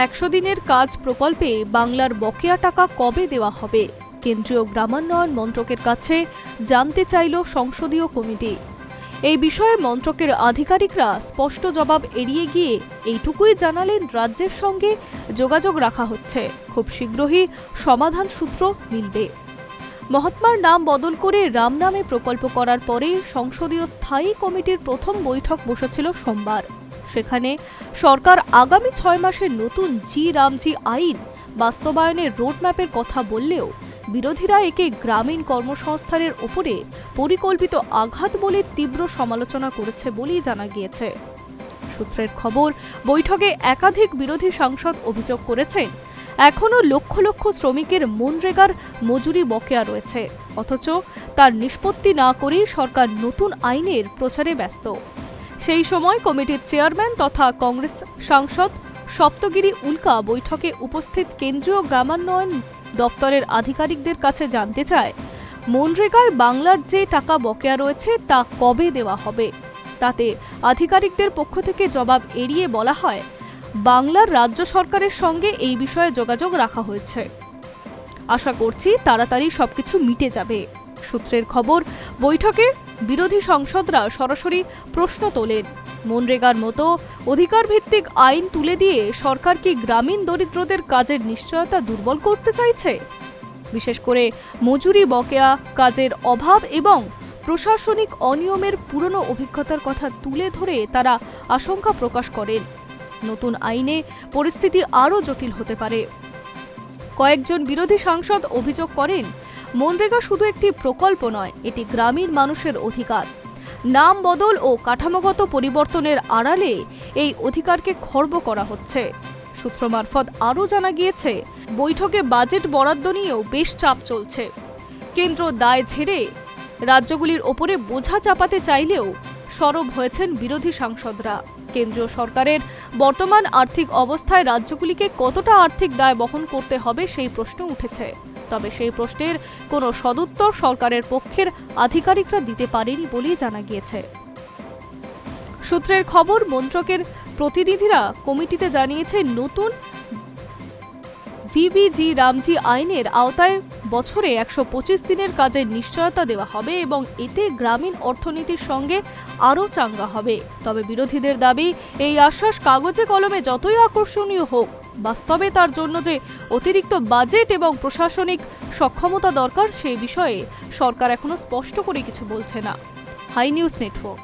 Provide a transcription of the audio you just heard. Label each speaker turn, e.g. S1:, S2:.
S1: 100 দিনের কাজ প্রকল্পে বাংলার বকেয়া টাকা কবে দেওয়া হবে? কেন্দ্রীয় গ্রামোন্নয়ন মন্ত্রকের কাছে জানতে চাইল সংসদীয় কমিটি। এই বিষয়ে মন্ত্রকের আধিকারিকরা স্পষ্ট জবাব এড়িয়ে গিয়ে এইটুকুই জানালেন, রাজ্যের সঙ্গে যোগাযোগ রাখা হচ্ছে, খুব শীঘ্রই সমাধান সূত্র মিলবে। মহাত্মার নাম বদল করে রাম নামে প্রকল্প করার পরে সংসদীয় স্থায়ী কমিটির প্রথম বৈঠক বসেছিল সোমবার। সেখানে সরকার আগামী 6 মাসের নতুন রামজি আইন বাস্তবায়নের রোডম্যাপের কথা বললেও বিরোধীরা একে গ্রামীণ কর্মসংস্থানের ওপরে পরিকল্পিত আঘাত বলে তীব্র সমালোচনা করেছে বলেই জানা গিয়েছে। সূত্রের খবর, বৈঠকে একাধিক বিরোধী সাংসদ অভিযোগ করেছেন, এখনও লক্ষ লক্ষ শ্রমিকের মনরেগার মজুরি বকেয়া রয়েছে, অথচ তার নিষ্পত্তি না করেই সরকার নতুন আইনের প্রচারে ব্যস্ত। সেই সময় কমিটির চেয়ারম্যান তথা কংগ্রেস সাংসদ সপ্তগিরি উল্কা বৈঠকে উপস্থিত কেন্দ্রীয় গ্রামোন্নয়ন দপ্তরের আধিকারিকদের কাছে জানতে চায়, মনরেগায় বাংলার যে টাকা বকেয়া রয়েছে তা কবে দেওয়া হবে। তাতে আধিকারিকদের পক্ষ থেকে জবাব এড়িয়ে বলা হয়, বাংলার রাজ্য সরকারের সঙ্গে এই বিষয়ে যোগাযোগ রাখা হয়েছে, আশা করছি তাড়াতাড়ি সবকিছু মিটে যাবে। সূত্রের খবর, বৈঠকে বিরোধী সাংসদরা সরাসরি প্রশ্ন তোলেন, মনরেগার মতো অধিকার ভিত্তিক আইন তুলে দিয়ে সরকার কি গ্রামীণ দরিদ্রদের কাজের নিশ্চয়তা দুর্বল করতে চাইছে? বিশেষ করে মজুরি বকেয়া, কাজের অভাব এবং প্রশাসনিক অনিয়মের পুরনো অভিজ্ঞতার কথা তুলে ধরে তারা আশঙ্কা প্রকাশ করেন, নতুন আইনে পরিস্থিতি আরও জটিল হতে পারে। কয়েকজন বিরোধী সাংসদ অভিযোগ করেন, মনরেগা শুধু একটি প্রকল্প নয়, এটি গ্রামীণ মানুষের অধিকার। নাম বদল ও কাঠামোগত পরিবর্তনের আড়ালে এই অধিকারকে খর্ব করা হচ্ছে। সূত্র মারফত আরও জানা গিয়েছে, বৈঠকে বাজেট বরাদ্দ নিয়েও বেশ চাপ চলছে। কেন্দ্র দায় ঝেড়ে রাজ্যগুলির ওপরে বোঝা চাপাতে চাইলেও সরব হয়েছেন বিরোধী সাংসদরা। কেন্দ্রীয় সরকারের বর্তমান আর্থিক অবস্থায় রাজ্যগুলিকে কতটা আর্থিক দায় বহন করতে হবে সেই প্রশ্ন উঠেছে, তবে সেই প্রশ্নের কোনো সদুত্তর সরকারের পক্ষের আধিকারিকরা দিতে পারেনি বলেই জানা গিয়েছে। সূত্রের খবর, মন্ত্রকের প্রতিনিধিরা কমিটিতে জানিয়েছে, নতুন ভিবিজি রামজি আইনের আওতায় বছরে 125 দিনের কাজের নিশ্চয়তা দেওয়া হবে এবং এতে গ্রামীণ অর্থনীতির সঙ্গে আরও চাঙ্গা হবে। তবে বিরোধীদের দাবি, এই আশ্বাস কাগজে কলমে যতই আকর্ষণীয় হোক, বাস্তবে তার জন্য যে অতিরিক্ত বাজেট এবং প্রশাসনিক সক্ষমতা দরকার, সেই বিষয়ে সরকার এখনো স্পষ্ট করে কিছু বলছে না। Hi news network.